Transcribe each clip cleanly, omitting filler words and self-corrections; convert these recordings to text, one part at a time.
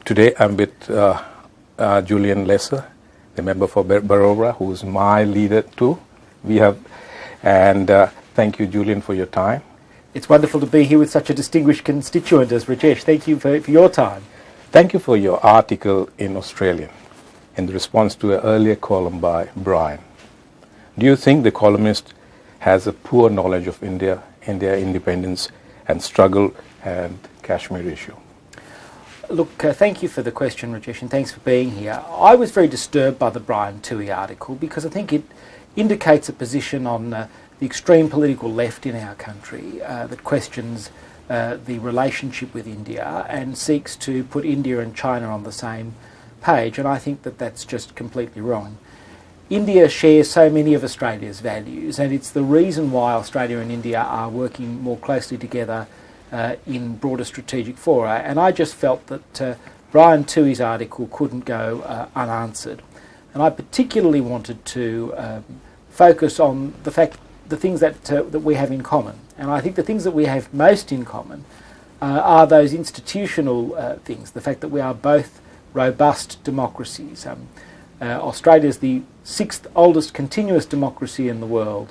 Today I'm with Julian Leeser, the member for Baroda, who is my leader too. Thank you, Julian, for your time. It's wonderful to be here with such a distinguished constituent as Rajesh. Thank you for your time. Thank you for your article in Australian in response to an earlier column by Brian. Do you think the columnist has a poor knowledge of India independence and struggle and Kashmir issue? Look, thank you for the question, Rajesh, and thanks for being here. I was very disturbed by the Brian Tui article because I think it indicates a position on the extreme political left in our country that questions the relationship with India and seeks to put India and China on the same page, and I think that that's just completely wrong. India shares so many of Australia's values, and it's the reason why Australia and India are working more closely together in broader strategic fora, and I just felt that Brian Tui's article couldn't go unanswered. And I particularly wanted to focus on the things that we have in common. And I think the things that we have most in common are those institutional things, the fact that we are both robust democracies. Australia is the 6th oldest continuous democracy in the world.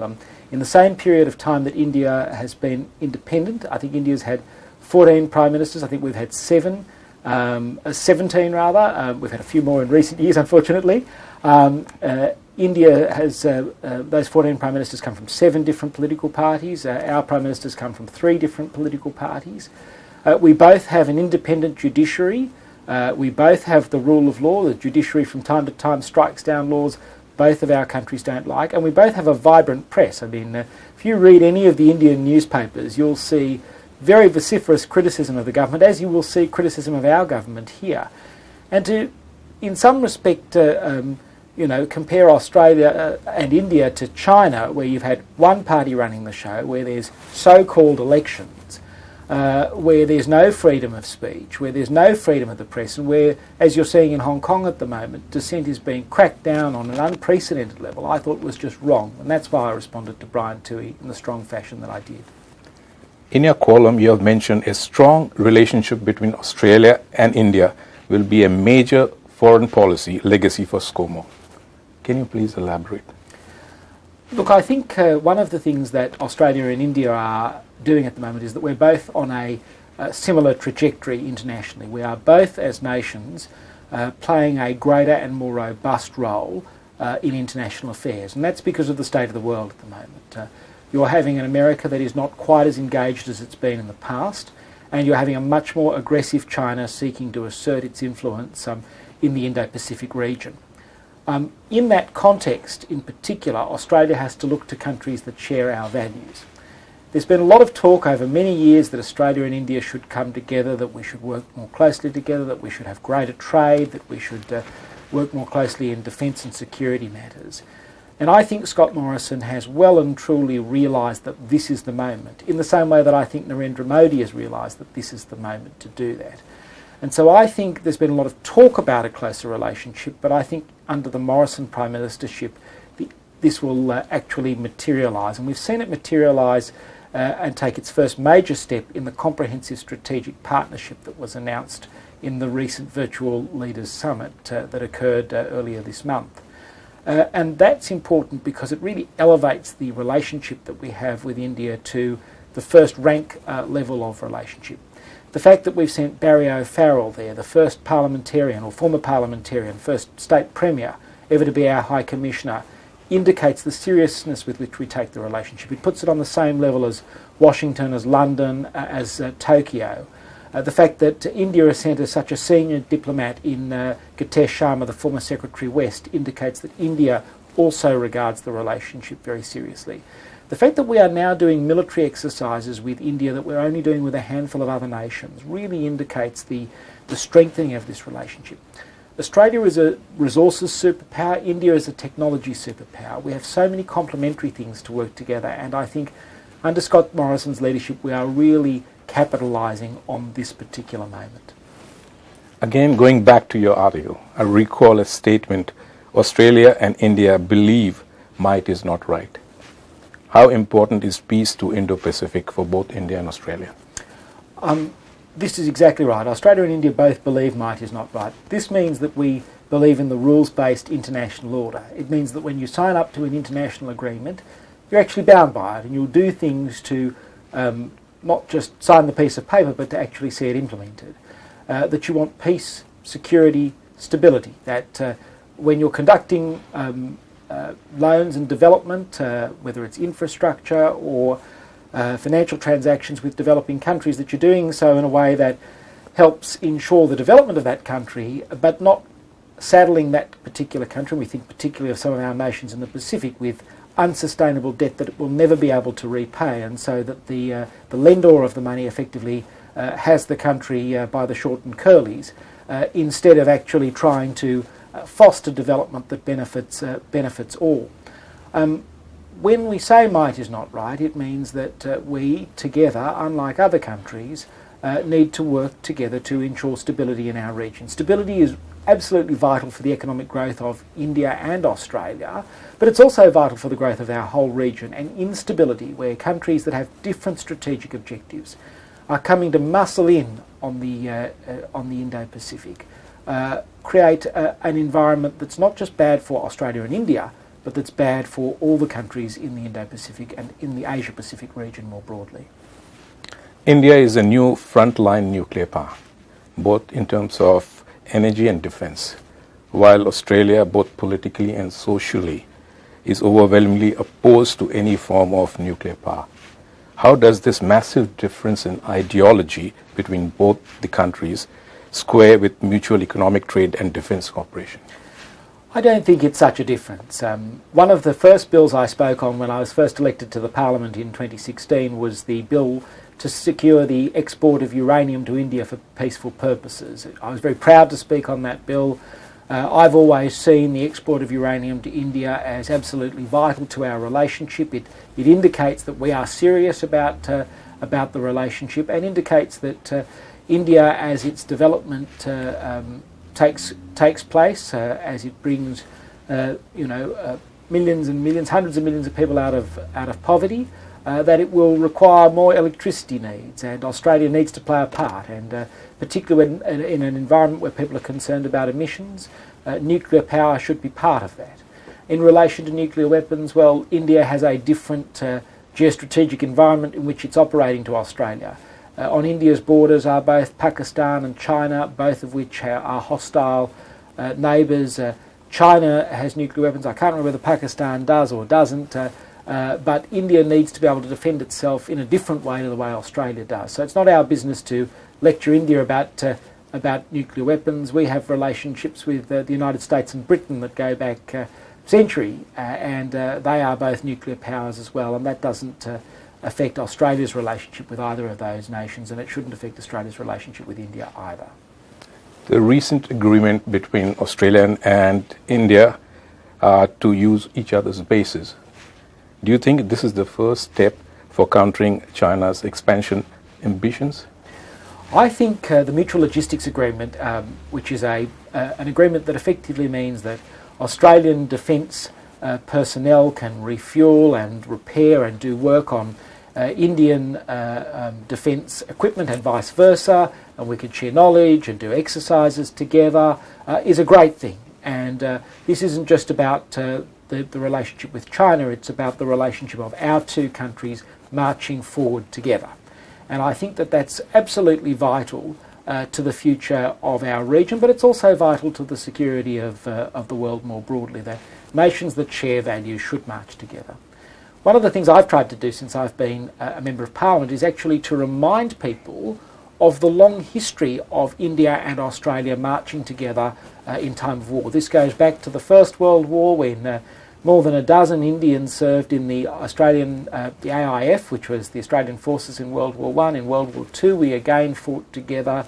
In the same period of time that India has been independent, I think India's had 14 prime ministers. I think we've had 17 rather. We've had a few more in recent years, unfortunately. India has, those 14 prime ministers come from 7 different political parties. Our prime ministers come from 3 different political parties. We both have an independent judiciary. We both have the rule of law. The judiciary from time to time strikes down laws both of our countries don't like. And we both have a vibrant press. I mean, if you read any of the Indian newspapers, you'll see very vociferous criticism of the government, as you will see criticism of our government here. And to, in some respect, compare Australia and India to China, where you've had one party running the show, where there's so-called elections, where there's no freedom of speech, where there's no freedom of the press, and where, as you're seeing in Hong Kong at the moment, dissent is being cracked down on an unprecedented level, I thought was just wrong. And that's why I responded to Brian Tui in the strong fashion that I did. In your column, you have mentioned a strong relationship between Australia and India will be a major foreign policy legacy for ScoMo. Can you please elaborate? Look, I think one of the things that Australia and India are doing at the moment is that we're both on a similar trajectory internationally. We are both, as nations, playing a greater and more robust role in international affairs, and that's because of the state of the world at the moment. You're having an America that is not quite as engaged as it's been in the past, and you're having a much more aggressive China seeking to assert its influence in the Indo-Pacific region. In that context, in particular, Australia has to look to countries that share our values. There's been a lot of talk over many years that Australia and India should come together, that we should work more closely together, that we should have greater trade, that we should work more closely in defence and security matters. And I think Scott Morrison has well and truly realised that this is the moment, in the same way that I think Narendra Modi has realised that this is the moment to do that. And so I think there's been a lot of talk about a closer relationship, but I think under the Morrison Prime Ministership, this will actually materialise. And we've seen it materialise and take its first major step in the comprehensive strategic partnership that was announced in the recent virtual leaders summit that occurred earlier this month. And that's important because it really elevates the relationship that we have with India to the first rank level of relationship. The fact that we've sent Barry O'Farrell there, the first parliamentarian or former parliamentarian, first state premier ever to be our High Commissioner, indicates the seriousness with which we take the relationship. It puts it on the same level as Washington, as London, as Tokyo. The fact that India has sent such a senior diplomat in JULIAN Sharma, the former Secretary West, indicates that India also regards the relationship very seriously. The fact that we are now doing military exercises with India that we're only doing with a handful of other nations really indicates the strengthening of this relationship. Australia is a resources superpower, India is a technology superpower. We have so many complementary things to work together, and I think under Scott Morrison's leadership we are really capitalising on this particular moment. Again, going back to your article, I recall a statement, Australia and India believe might is not right. How important is peace to Indo-Pacific for both India and Australia? This is exactly right. Australia and India both believe might is not right. This means that we believe in the rules-based international order. It means that when you sign up to an international agreement, you're actually bound by it, and you'll do things to not just sign the piece of paper, but to actually see it implemented. That you want peace, security, stability. That when you're conducting loans and development, whether it's infrastructure or financial transactions with developing countries, that you're doing so in a way that helps ensure the development of that country, but not saddling that particular country, we think particularly of some of our nations in the Pacific, with unsustainable debt that it will never be able to repay, and so that the lender of the money effectively has the country by the short and curlies, instead of actually trying to foster development that benefits all. When we say might is not right, it means that we together, unlike other countries, need to work together to ensure stability in our region. Stability is absolutely vital for the economic growth of India and Australia, but it's also vital for the growth of our whole region. And instability, where countries that have different strategic objectives are coming to muscle in on the Indo-Pacific, create an environment that's not just bad for Australia and India, but that's bad for all the countries in the Indo-Pacific and in the Asia-Pacific region more broadly. India is a new frontline nuclear power, both in terms of energy and defense, while Australia, both politically and socially, is overwhelmingly opposed to any form of nuclear power. How does this massive difference in ideology between both the countries square with mutual economic trade and defense cooperation? I don't think it's such a difference. One of the first bills I spoke on when I was first elected to the Parliament in 2016 was the bill to secure the export of uranium to India for peaceful purposes. I was very proud to speak on that bill. I've always seen the export of uranium to India as absolutely vital to our relationship. It indicates that we are serious about the relationship, and indicates that India, as its development takes place, as it brings millions and millions, hundreds of millions of people out of poverty, that it will require more electricity needs, and Australia needs to play a part, and particularly in an environment where people are concerned about emissions, nuclear power should be part of that. In relation to nuclear weapons, well, India has a different geostrategic environment in which it's operating to Australia. On India's borders are both Pakistan and China, both of which are hostile neighbours. China has nuclear weapons. I can't remember whether Pakistan does or doesn't, but India needs to be able to defend itself in a different way to the way Australia does. So it's not our business to lecture India about nuclear weapons. We have relationships with the United States and Britain that go back a century, and they are both nuclear powers as well, and that doesn't affect Australia's relationship with either of those nations, and it shouldn't affect Australia's relationship with India either. The recent agreement between Australia and India to use each other's bases, do you think this is the first step for countering China's expansion ambitions? I think the Mutual Logistics Agreement, which is an agreement that effectively means that Australian defence personnel can refuel and repair and do work on Indian defence equipment and vice versa, and we can share knowledge and do exercises together, is a great thing. And this isn't just about the relationship with China, it's about the relationship of our two countries marching forward together. And I think that that's absolutely vital to the future of our region, but it's also vital to the security of the world more broadly. That nations that share values should march together. One of the things I've tried to do since I've been a Member of Parliament is actually to remind people of the long history of India and Australia marching together in time of war. This goes back to the First World War, when more than a dozen Indians served in the the AIF, which was the Australian forces in World War I. In World War II, we again fought together.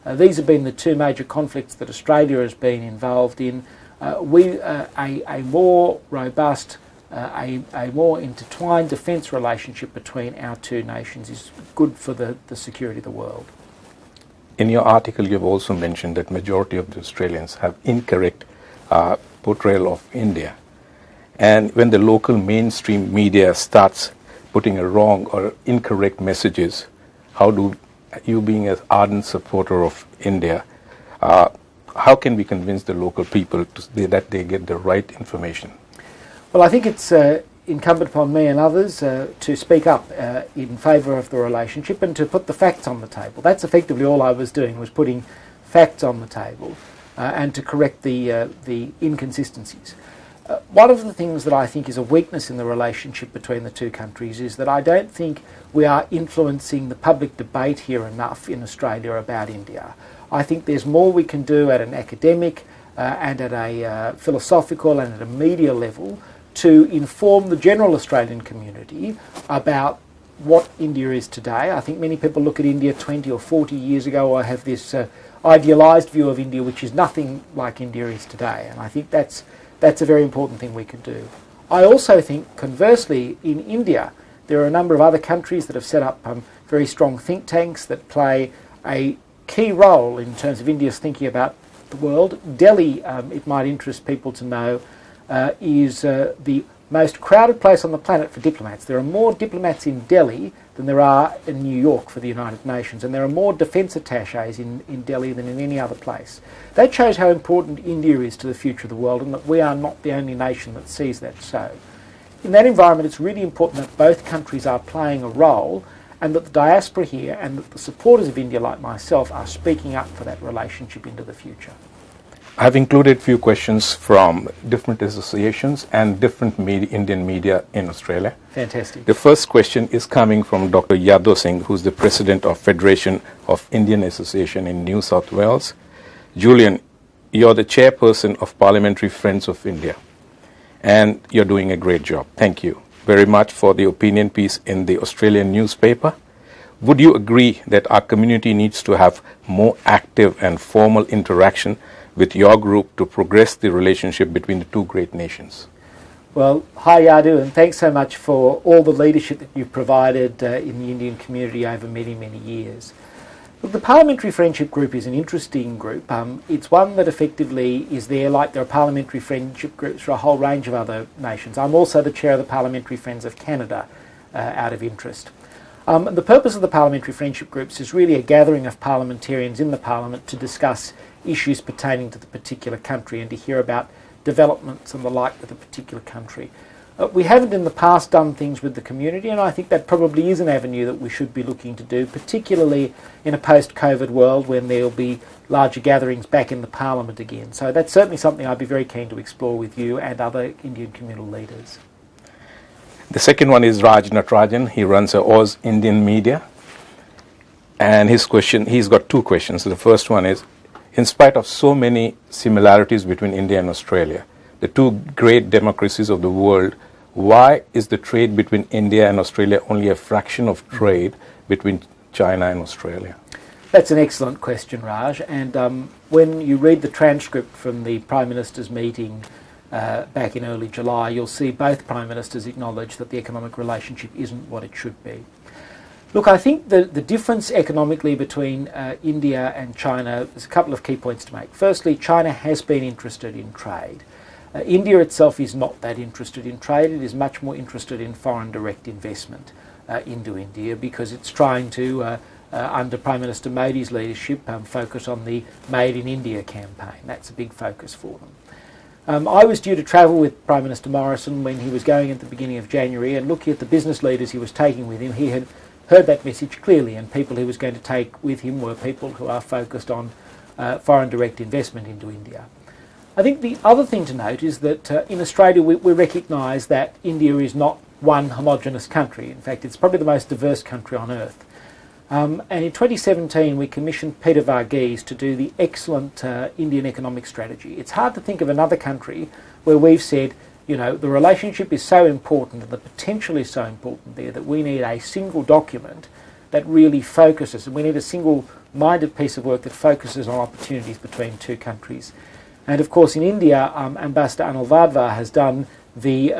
These have been the two major conflicts that Australia has been involved in. A more robust, a more intertwined defence relationship between our two nations is good for the security of the world. In your article, you've also mentioned that majority of the Australians have incorrect portrayal of India. And when the local mainstream media starts putting a wrong or incorrect messages, how do you being an ardent supporter of India, how can we convince the local people that they get the right information? Well, I think it's incumbent upon me and others to speak up in favour of the relationship and to put the facts on the table. That's effectively all I was doing, was putting facts on the table and to correct the inconsistencies. One of the things that I think is a weakness in the relationship between the two countries is that I don't think we are influencing the public debate here enough in Australia about India. I think there's more we can do at an academic and at a philosophical and at a media level to inform the general Australian community about what India is today. I think many people look at India 20 or 40 years ago or have this idealised view of India which is nothing like India is today, and I think that's a very important thing we could do. I also think, conversely, in India, there are a number of other countries that have set up very strong think tanks that play a key role in terms of India's thinking about the world. Delhi, it might interest people to know, is the most crowded place on the planet for diplomats. There are more diplomats in Delhi than there are in New York for the United Nations, and there are more defence attaches in Delhi than in any other place. That shows how important India is to the future of the world and that we are not the only nation that sees that so. In that environment, it's really important that both countries are playing a role and that the diaspora here and that the supporters of India like myself are speaking up for that relationship into the future. I've included a few questions from different associations and different Indian media in Australia. Fantastic. The first question is coming from Dr. Yadav Singh, who's the president of Federation of Indian Association in New South Wales. Julian, you're the chairperson of Parliamentary Friends of India, and you're doing a great job. Thank you very much for the opinion piece in the Australian newspaper. Would you agree that our community needs to have more active and formal interaction with your group to progress the relationship between the two great nations? Well, hi Yadu, and thanks so much for all the leadership that you've provided in the Indian community over many, many years. Look, the Parliamentary Friendship Group is an interesting group. It's one that effectively is there, like there are parliamentary friendship groups for a whole range of other nations. I'm also the chair of the Parliamentary Friends of Canada, out of interest. The purpose of the Parliamentary Friendship Groups is really a gathering of parliamentarians in the Parliament to discuss issues pertaining to the particular country and to hear about developments and the like with a particular country. We haven't in the past done things with the community, and I think that probably is an avenue that we should be looking to do, particularly in a post-COVID world when there'll be larger gatherings back in the Parliament again. So that's certainly something I'd be very keen to explore with you and other Indian communal leaders. The second one is Raj Natarajan. He runs a Oz Indian Media, and he's got two questions. So the first one is, in spite of so many similarities between India and Australia, the two great democracies of the world, why is the trade between India and Australia only a fraction of trade between China and Australia? That's an excellent question, Raj. And when you read the transcript from the Prime Minister's meeting back in early July, you'll see both Prime Ministers acknowledge that the economic relationship isn't what it should be. Look, I think the difference economically between India and China, there's a couple of key points to make. Firstly, China has been interested in trade. India itself is not that interested in trade. It is much more interested in foreign direct investment into India because it's trying to, under Prime Minister Modi's leadership, focus on the Made in India campaign. That's a big focus for them. I was due to travel with Prime Minister Morrison when he was going at the beginning of January, and looking at the business leaders he was taking with him, he had heard that message clearly, and people he was going to take with him were people who are focused on foreign direct investment into India. I think the other thing to note is that in Australia we recognise that India is not one homogenous country. In fact, it's probably the most diverse country on earth. And in 2017 we commissioned Peter Varghese to do the excellent Indian economic strategy. It's hard to think of another country where we've said, you know, the relationship is so important and the potential is so important there that we need a single document that really focuses, and we need a single-minded piece of work that focuses on opportunities between two countries. And of course in India, Ambassador Anil Vadva has done the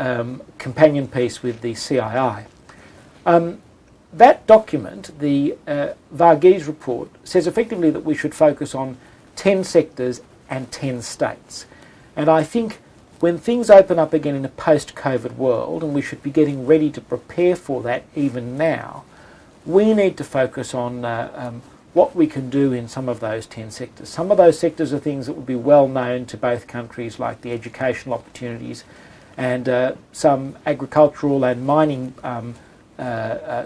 companion piece with the CII. That document, the Varghese report, says effectively that we should focus on 10 sectors and 10 states. And I think when things open up again in a post-COVID world, and we should be getting ready to prepare for that even now, we need to focus on what we can do in some of those 10 sectors. Some of those sectors are things that would be well known to both countries, like the educational opportunities and some agricultural and mining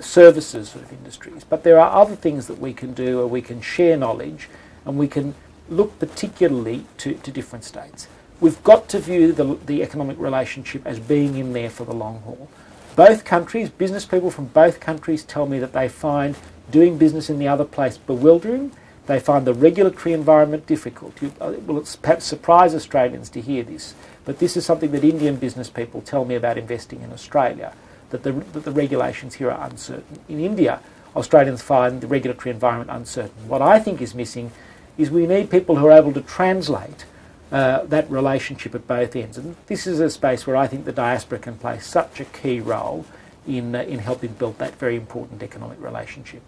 services sort of industries. But there are other things that we can do, or we can share knowledge, and we can look particularly to different states. We've got to view the economic relationship as being in there for the long haul. Both countries, business people from both countries tell me that they find doing business in the other place bewildering. They find the regulatory environment difficult. Well, it's perhaps surprise Australians to hear this, but this is something that Indian business people tell me about investing in Australia, that the regulations here are uncertain. In India, Australians find the regulatory environment uncertain. What I think is missing is we need people who are able to translate that relationship at both ends. And this is a space where I think the diaspora can play such a key role in helping build that very important economic relationship.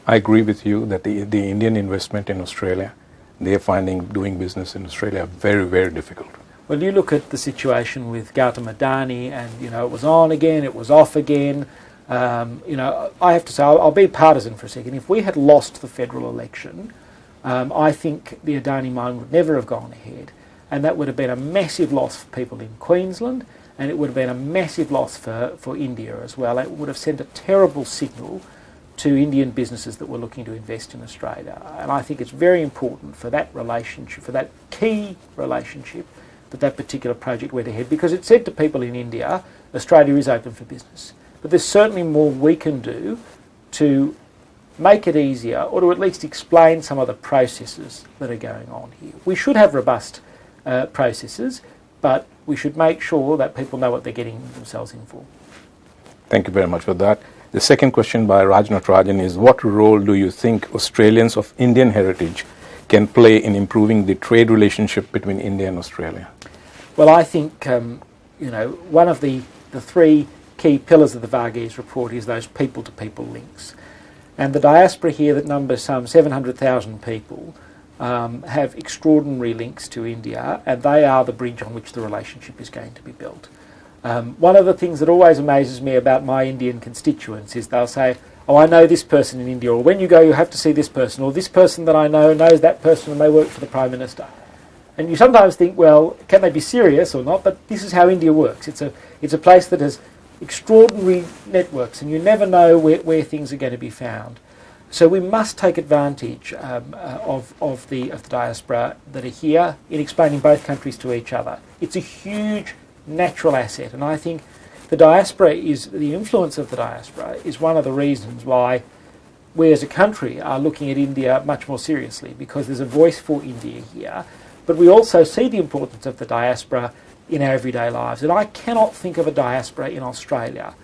I agree with you that the Indian investment in Australia, they're finding doing business in Australia very, very difficult. Well, you look at the situation with Gautam Adani, and it was on again, it was off again. I have to say, I'll be partisan for a second. If we had lost the federal election, I think the Adani mine would never have gone ahead, and that would have been a massive loss for people in Queensland, and it would have been a massive loss for India as well. It would have sent a terrible signal to Indian businesses that were looking to invest in Australia. And I think it's very important for that relationship, for that key relationship, that particular project went ahead, because it said to people in India, Australia is open for business. But there's certainly more we can do to make it easier, or to at least explain some of the processes that are going on here. We should have robust processes, but we should make sure that people know what they're getting themselves in for. Thank you very much for that. The second question by Raj Natarajan is, what role do you think Australians of Indian heritage can play in improving the trade relationship between India and Australia? Well, I think one of the three key pillars of the Varghese report is those people-to-people links. And the diaspora here, that numbers some 700,000 people, have extraordinary links to India, and they are the bridge on which the relationship is going to be built. One of the things that always amazes me about my Indian constituents is they'll say, oh, I know this person in India, or when you go you have to see this person, or this person that I know knows that person and they work for the Prime Minister. And you sometimes think, well, can they be serious or not? But this is how India works. It's a place that has extraordinary networks, and you never know where things are going to be found. So we must take advantage of the diaspora that are here in explaining both countries to each other. It's a huge natural asset, and I think the influence of the diaspora is one of the reasons why we as a country are looking at India much more seriously, because there's a voice for India here, but we also see the importance of the diaspora in our everyday lives. And I cannot think of a diaspora in Australia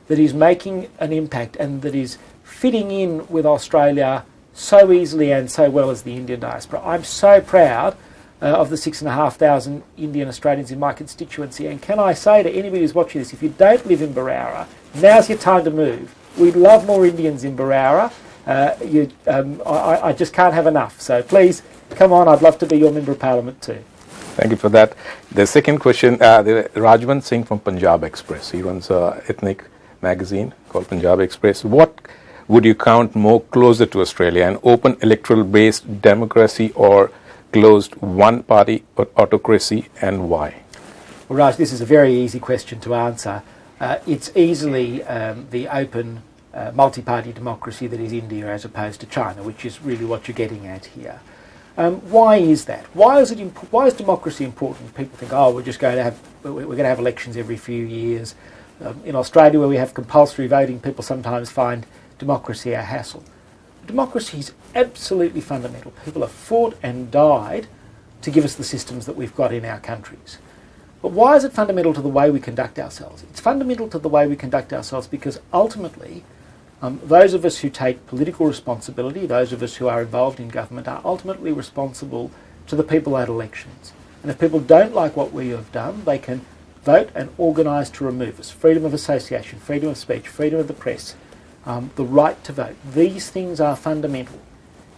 that is making an impact and that is fitting in with Australia so easily and so well as the Indian diaspora. I'm so proud of the 6,500 Indian Australians in my constituency, and can I say to anybody who's watching this, if you don't live in Barara, now's your time to move. We'd love more Indians in Barara. I just can't have enough, so please come on, I'd love to be your Member of Parliament too. Thank you for that. The second question, Rajwant Singh from Punjab Express. He runs an ethnic magazine called Punjab Express. What would you count more closer to Australia, an open electoral-based democracy or closed one-party autocracy, and why? Well, Raj, this is a very easy question to answer. It's easily the open multi-party democracy that is India as opposed to China, which is really what you're getting at here. Why is that? Why is democracy important? People think, oh, we're going to have elections every few years. In Australia, where we have compulsory voting, people sometimes find democracy a hassle. Democracy is absolutely fundamental. People have fought and died to give us the systems that we've got in our countries. But why is it fundamental to the way we conduct ourselves? It's fundamental to the way we conduct ourselves because ultimately those of us who take political responsibility, those of us who are involved in government, are ultimately responsible to the people at elections. And if people don't like what we have done, they can vote and organise to remove us. Freedom of association, freedom of speech, freedom of the press, the right to vote. These things are fundamental.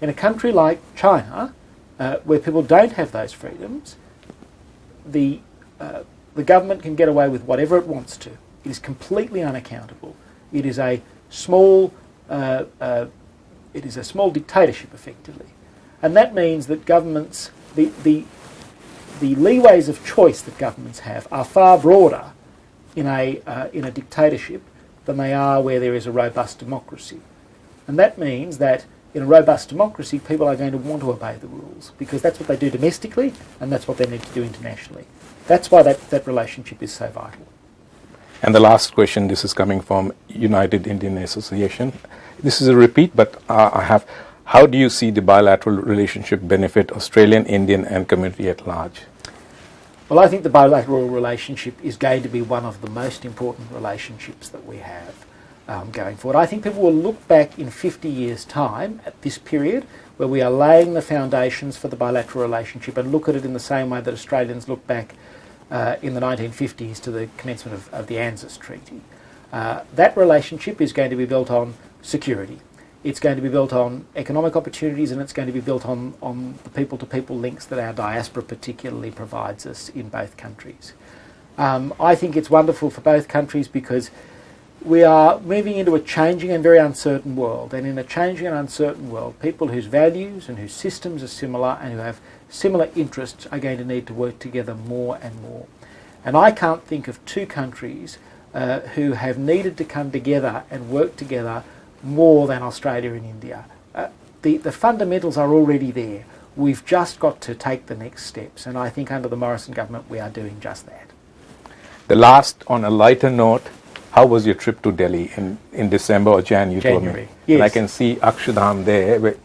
In a country like China, where people don't have those freedoms, the government can get away with whatever it wants to. It is completely unaccountable. It is a small it is a small dictatorship effectively, and that means that governments, the leeways of choice that governments have are far broader in a dictatorship than they are where there is a robust democracy, and that means that in a robust democracy, people are going to want to obey the rules because that's what they do domestically and that's what they need to do internationally. That's why that relationship is so vital. And the last question, this is coming from United Indian Association. This is a repeat, but how do you see the bilateral relationship benefit Australian, Indian and community at large? Well, I think the bilateral relationship is going to be one of the most important relationships that we have going forward. I think people will look back in 50 years' time at this period where we are laying the foundations for the bilateral relationship and look at it in the same way that Australians look back in the 1950s to the commencement of the ANZUS Treaty. That relationship is going to be built on security. It's going to be built on economic opportunities, and it's going to be built on the people-to-people links that our diaspora particularly provides us in both countries. I think it's wonderful for both countries because we are moving into a changing and very uncertain world, and in a changing and uncertain world, people whose values and whose systems are similar and who have similar interests are going to need to work together more and more. And I can't think of two countries who have needed to come together and work together more than Australia and India. The fundamentals are already there. We've just got to take the next steps, and I think under the Morrison government we are doing just that. The last, on a lighter note, how was your trip to Delhi in December or January? January, told me. yes. And I can see Akshardham there,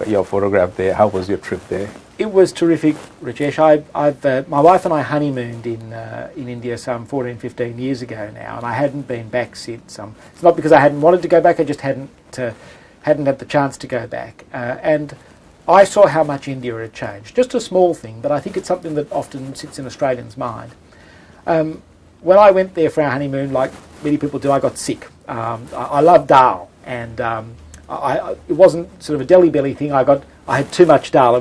your photograph there. How was your trip there? It was terrific, Rajesh. My wife and I honeymooned in India some 14, 15 years ago now, and I hadn't been back since. It's not because I hadn't wanted to go back, I just hadn't had the chance to go back. And I saw how much India had changed. Just a small thing, but I think it's something that often sits in Australians' mind. When I went there for our honeymoon, like many people do, I got sick. I love dal, and it wasn't sort of a Delhi belly thing. I had too much dal.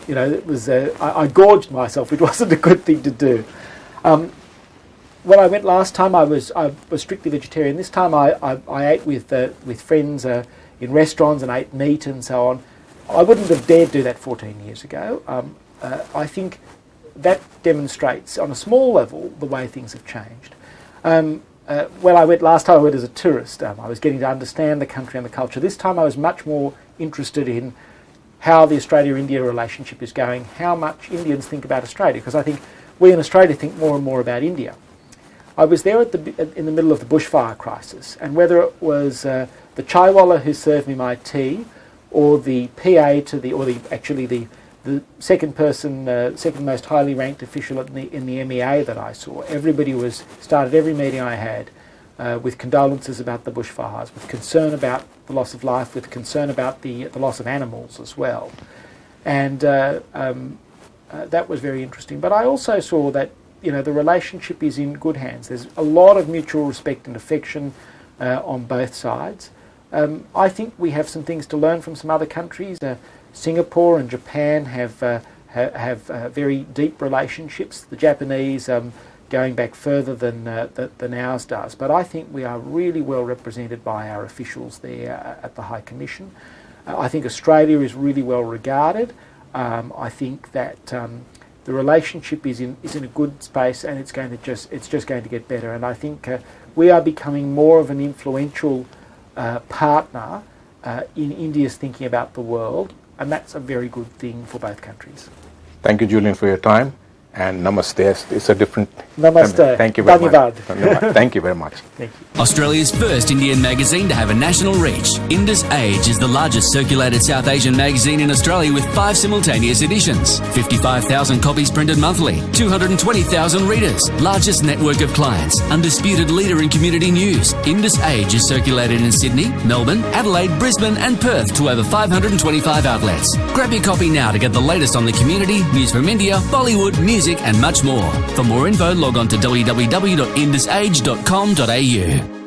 I gorged myself, which wasn't a good thing to do. When I went last time, I was strictly vegetarian. This time, I ate with friends in restaurants and ate meat and so on. I wouldn't have dared do that 14 years ago. I think that demonstrates, on a small level, the way things have changed. When I went last time, I went as a tourist. I was getting to understand the country and the culture. This time I was much more interested in how the Australia-India relationship is going, how much Indians think about Australia, because I think we in Australia think more and more about India. I was there in the middle of the bushfire crisis, and whether it was the chaiwala who served me my tea, or the PA to the second most highly ranked official in the MEA that I saw. Everybody started every meeting I had with condolences about the bushfires, with concern about the loss of life, with concern about the loss of animals as well. And that was very interesting. But I also saw that the relationship is in good hands. There's a lot of mutual respect and affection on both sides. I think we have some things to learn from some other countries. Singapore and Japan have very deep relationships. The Japanese going back further than ours does. But I think we are really well represented by our officials there at the High Commission. I think Australia is really well regarded. I think that the relationship is in a good space, and it's just going to get better. And I think we are becoming more of an influential partner in India's thinking about the world. And that's a very good thing for both countries. Thank you, Julian, for your time. And namaste. It's a different... Namaste. Thank you very Dhanyavad. much. Thank you very much. Thank you. Australia's first Indian magazine to have a national reach, Indus Age is the largest circulated South Asian magazine in Australia with 5 simultaneous editions, 55,000 copies printed monthly, 220,000 readers, largest network of clients, undisputed leader in community news. Indus Age is circulated in Sydney, Melbourne, Adelaide, Brisbane and Perth to over 525 outlets. Grab your copy now to get the latest on the community, news from India, Bollywood, music and much more. For more info, log on to www.indusage.com.au.